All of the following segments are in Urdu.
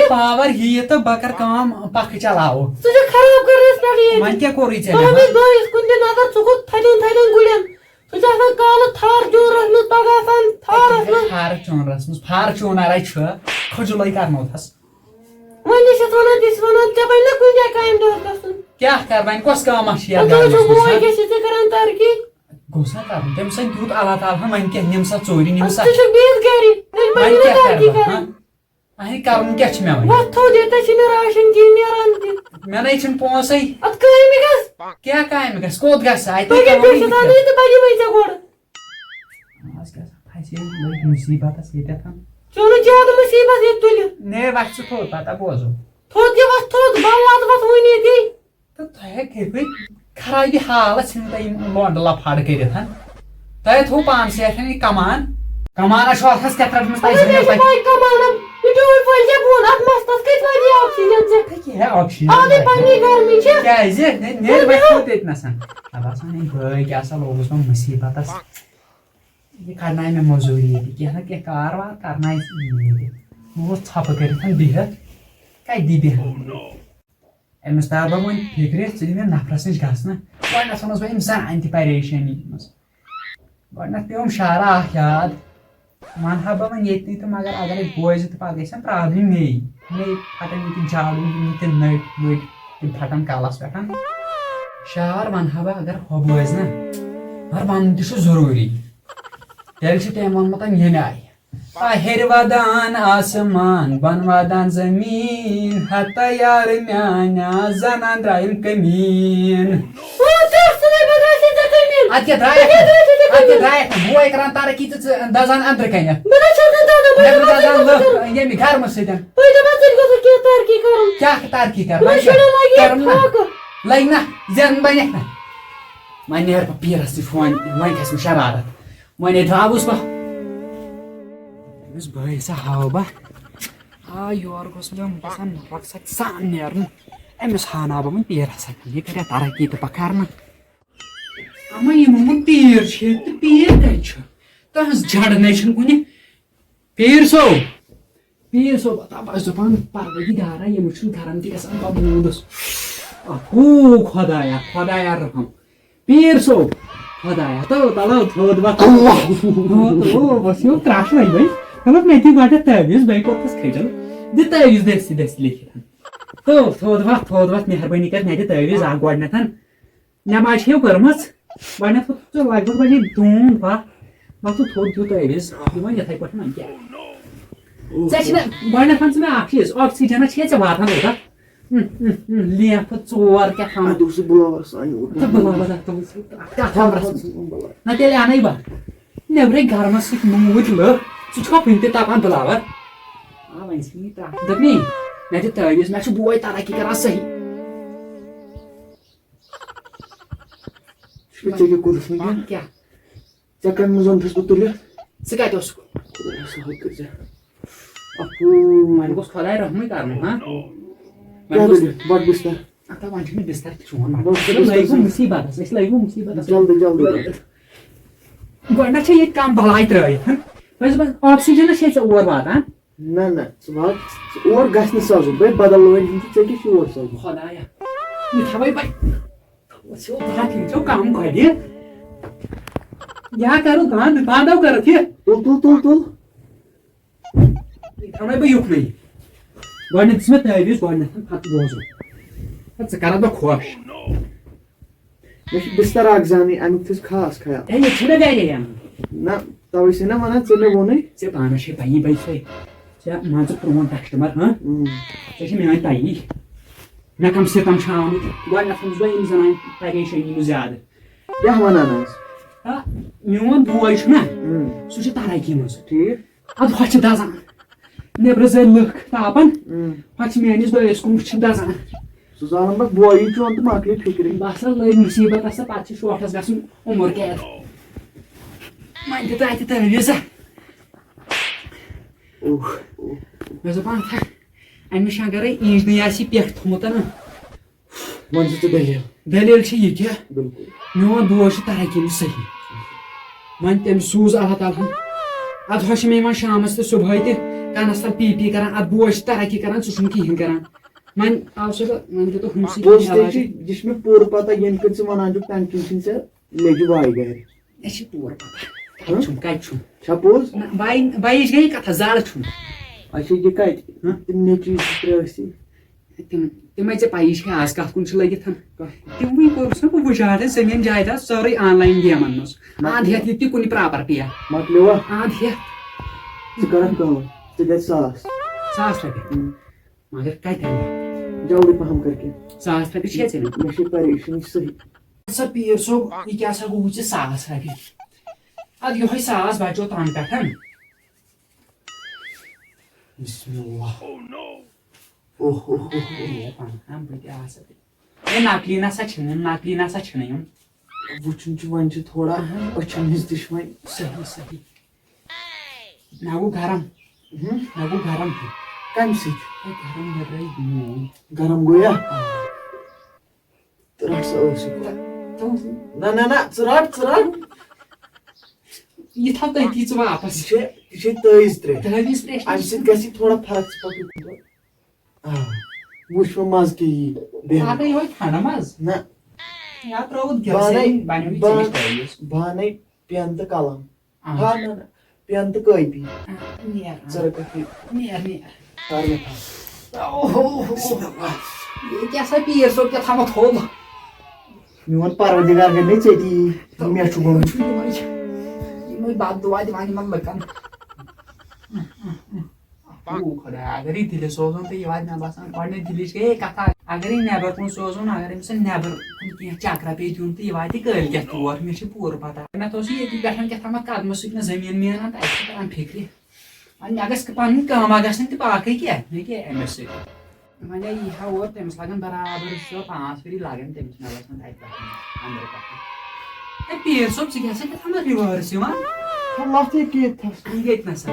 پاور یہ تو بہ کر کام پکھ چلاو خراب کرنس پہ وۄنۍ کیٛاہ کوٚرُے ژےٚ بٲیِس کُن دِ نظر ژٕ گوٚو تھدین گُڑین سُہ چھُ آسان کالہٕ تھار جوٗرس منٛز پگہہ آسان تھارس منٛز فارچوٗنرس منٛز فارچوٗنرے چھُ کھجُلے کرنوتھس وۄنۍ چھس ونان تہِ چھس ونان ژےٚ بنہِ نا کُنہِ جایہِ کامہِ دۄہس گژھُن کیٛاہ کر وۄنۍ کۄس کٲما چھِ یتھ بوے گژھِ ژےٚ کران ترقی گوٚژھ نا کرُن تٔمۍ سۭتۍ دیُت اللہ تعالیٰ وۄنۍ کیٛاہ نِم سا ژوٗرِ نِم سا ژٕ چھُکھ بِہِتھ گرِ وۄنۍ کیٛاہ کرٕ بہٕ اَہنہِ کرُن کیٛاہ چھُ مےٚ وۄنۍ وۄتھ تھوٚد ییٚتہِ چھِ مےٚ راشن کِہیٖنۍ نیران تہِ مےٚ نَے چھِنہٕ پونٛسے اتھ کامہِ گژھ کیٛاہ کامہِ گژھِ کوٚت گژھِ اَتہِ پٔکِتھ پٮ۪ٹھ چھِ تھاونٕے تہٕ بجہِ وۄنۍ ژےٚ گۄڈٕ آز گژھِ پھسے لٔگۍ مُصیٖبتس ییٚتٮ۪تھ چلو زیادٕ مُصیٖبت ییٚتہِ تُلہِ نیرِ وَتھ ژٕ تھوٚد پتہ بوزو تھوٚد یہِ وۄتھ تھوٚد بل واتہٕ وۄتھ وُنۍ ییٚتی تہٕ تۄہہِ ہیٚکہِ خرابی حالت ژھٕنۍ تۄہہِ یِم لونٛڈٕ لفاڑٕ کٔرِتھ تۄہہِ تھوٚو پانسٕے اَتھٮ۪ن یہِ کمان کمانا چھُ اَتھس کیٛاہ رٔٹمٕژ تۄہہِ کمانم یہِ ڈوٗرۍ پھٔلۍ ژےٚ بۄن اتھ مستس کٔتۍ وٲتی آکسیجن ژےٚ آکسیجن آدٕے پننی گرمی چھِ کیٛازِ نیرِ وۄتھ تھوٚد ییٚتنس دپان یہِ بٲے کیٛاہ سا لوگُس بہٕ مُصیٖبتس یہِ کڑنایہِ مےٚ موٚزوٗری ییٚتہِ کینٛہہ نہ کینٛہہ کار وار کرنایہِ ییٚتہِ بہٕ اوسُس ژھۄپہٕ کٔرِتھ بِہِتھ کتہِ دی بیٚہمہٕ أمِس تار بہٕ وۄنۍ فِکرِ ژٕ دِ مےٚ نفرس نِش گژھنہٕ گۄڈنٮ۪تھ ووٚنُس بہٕ أمِس زانہِ تہِ پریشٲنی منٛز گۄڈنٮ۪تھ پیوٚم شعرا اکھ یاد ونہٕ ہا بہٕ وۄنۍ ییٚتہِ تہٕ مگر اگرے بوزِ تہٕ پتہٕ گژھِ پرابلِم مے پھٹن ییٚتہِ جاڈوٗ یِم ییٚتہِ نٔٹۍ ؤٹۍ تِم پھٹن کلس پٮ۪ٹھ شعر ونہٕ ہا بہٕ اگر ہُہ بوزِ نا مگر ونُن تہِ چھُ ضروٗری تیٚلہِ چھُ تٔمۍ ووٚنمُت ییٚمہِ آیہِ ہیٚرِ ودان آسمان بۄن ودان زمیٖن ہتا یار میانیا زنان درایِم کمیٖن اَدٕ کیٛاہ درٛایکھ بوے کران ترقی تہٕ ژٕ دزان أنٛدرٕ کَنٮ۪تھ دزان لُکھ ییٚمہِ گرمہٕ سۭتۍ کیٛاہ ترقی کرُن لگہِ نا زینُن بنیکھ نا وۄنۍ نیرٕ بہٕ پیٖرس نِش وۄنۍ کھسہِ مےٚ شرارت وۄنۍ درٛاوُس بہٕ أمِس بٲیِس ہاو بہٕ یورٕ گوٚژھ مےٚ باسان مقصد سان نیرُن أمِس ہاوناو بہٕ وۄنۍ پیٖرس یہِ کرِ ترقی تہٕ پکار نہٕ اما یِمن پیٖر چھِ ییٚتہِ تہٕ پیٖر کتہِ چھُ تہنٛز جڑنے چھنہٕ کُنہِ پیٖر صٲب دپان ٲسۍ دپان پروردِگارا یِم چھُنہٕ گرم تہِ گژھان بموٗدس خۄدایا رحم پیٖر صٲب خۄدایا تلو تھوٚد بس یہِ ترٛاش وۄنۍ بٔے مطلب مےٚ دِ گۄڈنٮ۪تھ تعویٖز بیٚیہِ کوٚرُس کھٔجل دِ تعویٖز دٔستی لیکھِتھ تھوٚد وتھ مہربٲنی کر مےٚ دِ تعویٖز اکھ گۄڈنٮ۪تھ نٮ۪ماز چھےٚ کٔرمٕژ گۄڈنٮ۪تھ ژٕ لگ بگ بجے دوٗن بہہ وۄتھُو تھوٚد دیُت تعویٖز یہِ وۄنۍ یِتھٕے پٲٹھۍ وۄنۍ کیٛاہ ژےٚ چھِنہ گۄڈنٮ۪تھ ون ژٕ مےٚ اکھ چیٖز آکسیجنس چھے ژےٚ واتان اوتر لیفہٕ ژور کیٛاہ تھاوان نہ تیٚلہِ اَنَے بہٕ نیبرٕے گرمس سۭتۍ موٗدۍ لُکھ ژٕ چھُکھا وُنہِ تہِ تپان بٕلاور وۄنۍ ژھٕنی دوٚپنی مےٚ دِ تعویٖز مےٚ چھُ بوے ترقی کران صحیح کیٛاہ ژےٚ کمہِ منٛز اوٚنتھس بہٕ تُلِتھ ژٕ کتہِ اوسُکھ وۄنۍ گوٚژھ خۄداے رحمٕے کرُن بڑٕ بستر وۄنۍ چھُ مےٚ بستر تہِ چون لٔگوٕ مُصیٖبتس أسۍ لٔگوٕ مُصیٖبتس گۄڈنٮ۪تھ چھِ ییٚتہِ کم بلاے ترٲیِتھ آکسیجنس چھے ژےٚ اور واتان نہ ژٕ وات اور گژھِ نہٕ سوزُن بیٚیہِ بدل لٲنۍ ہُنٛد ژےٚ کیٛاہ چھُ اور سوزُن خۄدایا یہِ تھاوَے بہٕ یِم کم گۄڈِ یا کرو بنٛدو کٔرِتھ یہِ تُل یہِ تھاوَے بہٕ یُکنُے گۄڈنٮ۪تھ دِژ مےٚ تعویٖز گۄڈنٮ۪تھ پتہٕ بوزُن ژٕ کرکھ بہٕ خۄش مےٚ چھُ بستر اکھ زانٕنۍ امیُک تھٲیزِ خاص خیال ییٚتہِ چھُنہ گرے نہ توے چھِ نا ونان ژےٚ مےٚ ووٚنُے ژےٚ پانس چھے پایی بٔے ژےٚ مان ژٕ پرون کسٹمر ژےٚ چھِ میٲنۍ پایی مےٚ کم سے کم چھُ آمُت گۄڈنٮ۪تھ اوسُس بہٕ أمِس زنانہِ پریشٲنی منٛز زیادٕ کیٛاہ ونان حظ میون بوے چھُ نا سُہ چھُ ترقی منٛز ٹھیٖک ادٕ ہۄ چھِ دزان نیبرٕ زٲلۍ لُکھ تاپان پتہٕ چھِ میٲنِس بٲیِس کُن چھِ دزان سُہ زانان بہٕ بویی چون تہٕ مۄکلے فِکرِ بس لٔگۍ مُصیٖبتس تہٕ پتہٕ چھِ شوٹھس گژھُن عمر قید وۄنۍ تہِ تتہِ تعویٖز مےٚ دوٚپ أمِس اگرے اِنجنٕے آسہِ یہِ پٮ۪ٹھ تھوٚمُت وۄنۍ چھِ ژٕ دٔلیٖل چھِ یہِ کہِ میون بوے چھُ ترقی منٛز صحیح وۄنۍ تٔمۍ سوٗز اللہ تعالیٰ ہن اد ہو مے یوان شامس تہ صبح تہ کنس تل پی پی کران اد بوے ترقی کران ژٕ چھُنہٕ کہین کران وۄنۍ آو سُہ وۄنۍ دیُتُکھ ہُمسٕے یہ مے پوٗرٕ پتہ یم کن ژٕ ونان چھُکھ تمہِ کِنۍ چھُنہٕ ژےٚ لیجہِ واے گرِ مےٚ چھِ پوٗرٕ پتہ کتہِ چھُم کتہِ چھُم چھا پوٚز بایِچ گٔے کتھا زر چھُم اچھا یہِ کتہِ تِم نیٚچوۍ زٕ ترٛےٚ ٲسی تِمے ژےٚ پیی چھے آز کتھ کُن چھِ لٔگِتھ تِموٕے کوٚرُس نا بہٕ وٕچھان زٔمیٖن جایداد سورُے آن لاین گیمن منٛز اند ہٮ۪تھ یہِ تہِ کُنہِ پراپرٹی مۄکلیوا اند ہٮ۪تھ ژٕ کرکھ کٲم ژٕ دِ 1,000 رۄپیہِ مگر کتہِ اَنہٕ جلدی پہم کر کے 1,000 رۄپیہِ چھے ژےٚ مےٚ چھِ پریشٲنی صحیح سا پیٖر صٲب یہِ کیٛاہ سا گوٚوُے ژےٚ 1,000 رۄپیہِ اد یِہوے 1,000 بچو تنہٕ پٮ۪ٹھ بسم اللہ نقلی نسا چھنہٕ یِم وٕچھُن چھُ وۄنۍ چھُ تھوڑا أچھن ہٕنٛز تہِ چھِ وۄنۍ صحیح صحیح مےٚ گوٚو گرم تہِ کمہِ سۭتۍ گرم گٔے موٗد گرم گوٚیا تہٕ رٹ سا نہ نہ نہ ژٕ رٹ یہِ تھاو تٔتی ژٕ واپس یہِ چھے تٲیِز ترٛےٚ تٲویٖز ترٛیش امہِ سۭتۍ گژھِ تھوڑا فرق ژٕ پکھ وٕچھ وۄنۍ مزٕ کیٛاہ یی بیٚیہِ یِہوے ٹھنڈٕ منٛز نہ یا ترٛووُتھ بانَے پٮ۪ن تہٕ قلم نہ نہ پٮ۪ن تہٕ کٲپی ژٕ رٹکھ یہِ کر مےٚ یہِ کیٛاہ سا پیٖر صٲب کیٛاہ تھامو تھوٚد میون پروردِگار گٔے ژےٚ مےٚ چھُ گوٚمُت یِمے بد دُعا دِوان یِمن لُکن خۄدایا اگر یہِ دِلہِ سوزُن تہٕ یہِ واتہِ مےٚ باسان گۄڈٕنیتھ دِلِچ گٔے کتھا اگر یہِ نیبر کُن سوزُن اگر أمِس نیبر کُن کینٛہہ چکرا پیٚیہِ دیُن تہٕ یہِ واتہِ کٲلۍکٮ۪تھ تور مےٚ چھِ پوٗرٕ پتہ مےٚ اوس یہِ ییٚتی پٮ۪ٹھ کیٛاہ تھامتھ قدمہٕ سۭتۍ مےٚ زٔمیٖن میلان تہٕ اَتہِ چھِ کران فِکرِ وۄنۍ مےٚ گژھِ پنٕنۍ کٲما گژھٕنۍ تہٕ باقٕے کیٛاہ مےٚ کیٛاہ أمِس سۭتۍ وۄنۍ یی ہا اور تٔمِس لگن برابر 5 ؤری لگن تٔمِس مےٚ باسان تَتہِ پٮ۪ٹھ اندرٕ پٮ۪ٹھ ہے پیٖر صٲب ژٕ کیٛاہ سا کیٛاہ تھامتھ رِوٲرٕس یِوان لتھ ییٚتہِ تھس یہِ ییٚتہِ نسا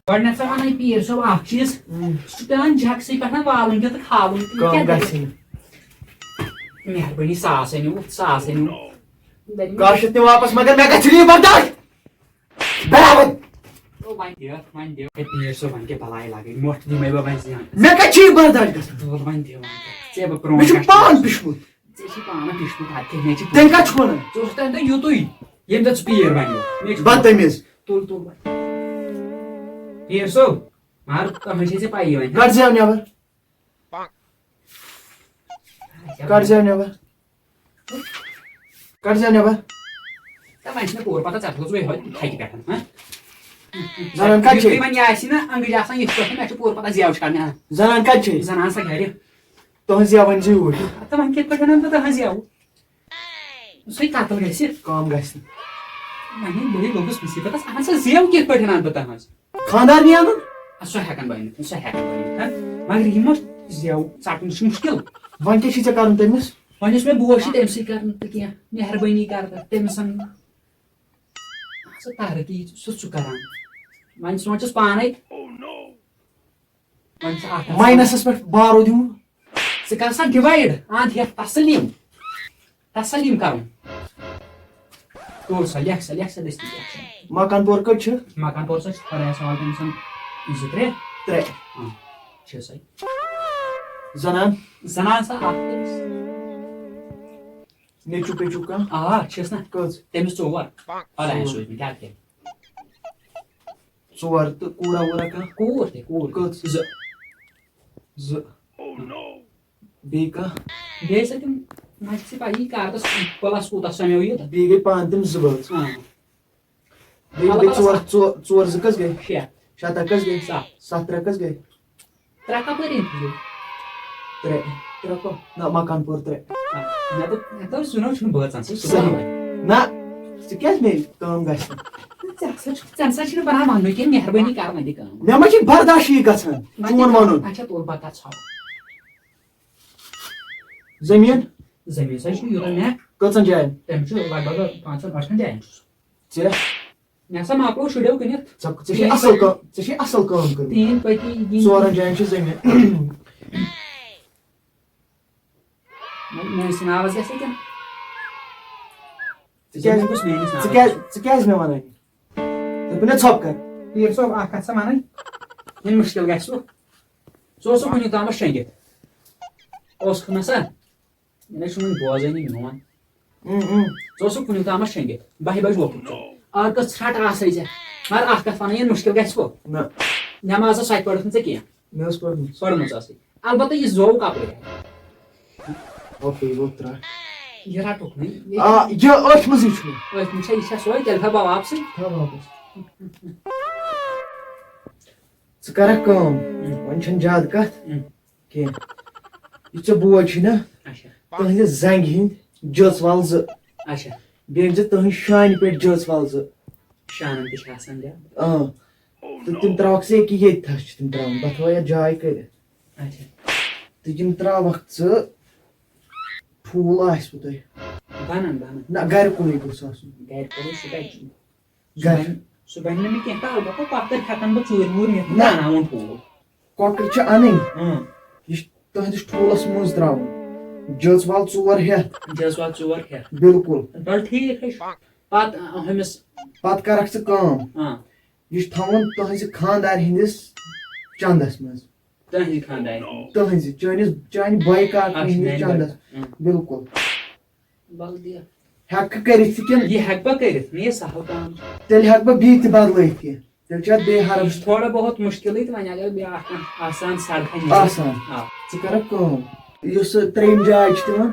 گۄڈٕنیتھ ژٕ ونے پیٖر صٲب اکھ چیٖز سُہ چھُ پیوان جھکسٕے پٮ۪ٹھ والُن تہِ تہٕ کھالُن تہِ مہربٲنی 1,000 أنِو 1,000 أنِو 1,000 دِ واپس مگر مےٚ گژھِ نہٕ یہِ برداشت برابر وۄنۍ دِو پیٖر صٲب وۄنۍ کیٛاہ بلاے لگٕنۍ مۄٹھ دِمے بہٕ وۄنۍ زیان مےٚ کتہِ چھُ یہِ برداشت گژھان تُل وۄنۍ دِ ژےٚ بہٕ مےٚ چھُ پان پِشمُت ژےٚ چھُ پانہٕ پِشمُت اَدٕ کیٛاہ مےٚ چھِ تیٚلہِ کتہِ چھُ ونان ژٕ اوسُکھ تمہِ دۄہ یُتُے ییٚمہِ دۄہ ژٕ پیٖر بنیو بدتمیٖز تُل پیٖر صٲب مگر تۄہہِ چھے ژےٚ پایی وۄنۍ کڑ زیو نٮ۪بر کڑ زیو نٮ۪بر کڑ زیو نٮ۪بر تہٕ وۄنۍ چھِ مےٚ پوٗرٕ پتہ ژےٚ تھوٚوُتھ یِہوے تھکہِ پٮ۪ٹھ زنان کتہِ چھے وۄنۍ یہِ آسہِ نا انگٕج آسان یِتھ پٲٹھۍ مےٚ چھِ پوٗرٕ پتہ زیو چھِ کڑنہِ زنان کتہِ چھے زنان سا گرِ تُہنٛز زیو ؤنۍ زِ یوٗرۍ تہٕ وۄنۍ کِتھ پٲٹھۍ انہٕ بہٕ تٕہنٛز زیو سُے قتل گژھِ کٲم گژھِ نہٕ وۄنۍ بہٕ لوٚگُس مُصیبتس اہن سا زیو کِتھ پٲٹھۍ انہٕ بہٕ تٕہنٛز خاندارنی انُن سۄ ہٮ۪کن بٔنِتھ مگر یہِ ما زیو ژٹُن چھُ مُشکِل وۄنۍ کیٛاہ چھُے ژےٚ کرُن تٔمِس وۄنۍ یُس مےٚ بوے چھُ تٔمۍ سٕے کرُن تہٕ کینٛہہ مہربٲنی کر تہٕ تٔمِس سۄ ترقی سُہ ژٕ کران وۄنۍ سونٛچُس پانے وۄنۍ چھُ اکھ ماینسس پٮ۪ٹھ بارو دِمو ژٕ کر سا ڈِوایڈ اند ہٮ۪تھ تسلیٖم کرُن تُل سا لیکھ سا دٔستی مکان پور کتہِ چھُ مکان پور سا چھُ خۄدایس حوالہٕ تٔمِس 2 3 چھِ سا زنان سا اکھ تٔمِس نیٚچوٗ پیٚچوٗ کانٛہہ چھِس نا کٔژ تٔمِس 4 خۄدایَن سوٗزمٕتۍ کیٛاہ کیٛاہ 4 تہٕ کوٗرا ووٗرا کانٛہہ کوٗر کٔژ 2 بیٚیہِ کانٛہہ بیٚیہِ سا تِم وۄنۍ چھِ پَیی کارتس پٕلس کوٗتاہ سَمیو یہِ بیٚیہِ گٔے پانہٕ تِم 2 بٲژ بیٚیہِ گٔے 4 2 کٔژ گٔے 6 7 کٔژ گٔے 7 3 کٔژ گٔے 3 کپٲرۍ 3 کو نہ مکان پور 3 مےٚ دوٚپ سُنو چھُنہٕ بٲژن نہ ژٕ کیٛازِ مےٚ کٲم گژھِ ژےٚ سا چھُنہٕ بنان وَننُے کینٛہہ مہربٲنی کر وۄنۍ دِ کٲم مےٚ ما چھِ برداشی گژھان چون وَنُن اچھا تُل پتہ ژھاو زٔمیٖن سا چھُ یوٗتاہ مےٚ کٔژن جاین تٔمِس چھُ لگ بگ 5-8 جاین ژےٚ مےٚ ہسا مۄکلو شُرٮ۪و کٕنِتھ ژےٚ چھے اصل کٲم کٔرمٕژ تین پٔتی 4 جاین چھُ زٔمیٖن میٲنِس ناوس گژھِ کینٛہہ کیٛازِ مےٚ وَنان دوٚپُن نا ژھۄپ کر پیٖر صٲب اکھ کتھ ژٕ وَنٕنۍ یہِ مُشکِل گژھِ سُہ ژٕ اوسُکھ وٕنیُک تامَتھ شۄنٛگِتھ اوسُکھ نہ سا یہِ نَے چھُنہٕ وٕنہِ بوزٲنی میون ژٕ اوسُکھ وٕنیُک تامَتھ شۄنٛگِتھ 12 بجہِ ووتُکھ ژٕ آز گٔژھ ژھرٛٹھ آسٕے ژےٚ مگر اکھ کتھ وَنٕنۍ یہِ مُشکِل گژھِ وٕ نہ نٮ۪ماز ٲس اَتہِ پٔرٕکھ نہٕ ژےٚ کینٛہہ مےٚ ٲس پٔرمٕژ پٔرمٕژ ٲسٕے البتہ یہِ زوٚو کپٲرۍ بیٚیہِ گوٚو ترٛٹھ یہِ رَٹُکھ نہٕ یہِ أتھۍ منٛزٕے چھُ أتھۍ چھا یہِ چھا سۄے تیٚلہِ تھاو بہٕ واپسٕے ژٕ کرکھ کٲم وۄنۍ چھنہٕ زیادٕ کتھ کینٛہہ یہِ ژےٚ بوے چھُے نا اچھا تٕہنٛدِ زنٛگہِ ہِنٛدۍ جٔژ ول 2 اچھا بیٚیہِ أنۍ زِ تٕہنٛدِ شانہِ پٮ۪ٹھ جٔژ ول 2 شانن تہِ چھِ آسان زیادٕ تہٕ تِم تراوکھ ژٕ ییٚکیٛاہ ییٚتہِ تھس چھِ تِم تراوٕنۍ بہٕ تھاوو یتھ جاے کٔرِتھ اچھا تہٕ یِم تراوکھ ژٕ ٹھوٗل آسوٕ تۄہہِ بنن نہ گرِ کُنُے گوٚژھ آسُن گرِ کوٚرُے سُہ کتہِ گرِ سُہ بنہِ نہٕ مےٚ کینٛہہ تہٕ البتہ کۄکر ہٮ۪کن بہٕ ژوٗرِ ووٗرِ نِتھ بناوُن ٹھوٗل کۄکٕر چھِ اَنٕنۍ یہِ چھِ تُہنٛدِس ٹھوٗلس منٛز تراوُن جٔژ ول 4 ہٮ۪تھ جٔژ وات 4 ہٮ۪تھ بِلکُل بل ٹھیٖک حظ چھُ پتہٕ ہُمِس پتہٕ کرکھ ژٕ کٲم یہِ چھُ تھاوُن تُہنٛزِ خانٛدارِ ہِنٛدِس چندس منٛز تٕہنٛزِ خانٛدارِ تُہنٛزِ چانہِ بایہِ کاکنہِ ہِنٛدِس چندس بِلکُل بل دِ ہٮ۪کہٕ کٔرِتھ تہِ کِنہٕ یہِ ہٮ۪کہٕ بہٕ کٔرِتھ مےٚ یہِ سہل کام تیٚلہِ ہٮ۪کہٕ بہٕ بیٚیہِ تہِ بدلٲیِتھ کینٛہہ تیٚلہِ چھِ اتھ بیٚیہِ یہِ حرف چھُ تھوڑا بہت مُشکِلٕے تہٕ وۄنۍ اگر بیٛاکھ کانٛہہ آسان سڑکھا آسان ژٕ کرکھ کٲم یُس سُہ 3 جاے چھِ دِوان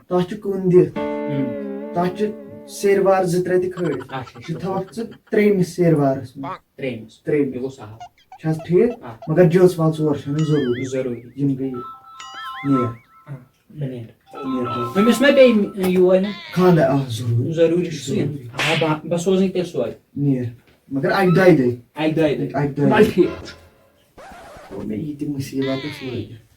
تتھ چھُ کٕن دِتھ تتھ چھِ سیرِ وار 2-3 تہِ کھٲلِتھ یہِ تھاوکھ ژٕ 3مِس سیرِ وارس منٛز 3مِس ترٛیٚیمِس یہِ گوٚو سہل چھِ حظ ٹھیٖک مگر جٔژ ول 4 چھنہٕ ضروٗری یِم گٔے نیر أمِس ما بیٚیہِ یور خانٛدار ضروٗری ضروٗری چھُ سُہ یُن بہٕ سوزٕے تیٚلہِ سۄے نیر مگر 1-2 دۄہہِ اکہِ دۄیہِ دۄہہِ اکہِ دۄیہِ بل ٹھیٖک گوٚو مےٚ یہِ تہِ مُصیٖبت ٲس وٲتِتھ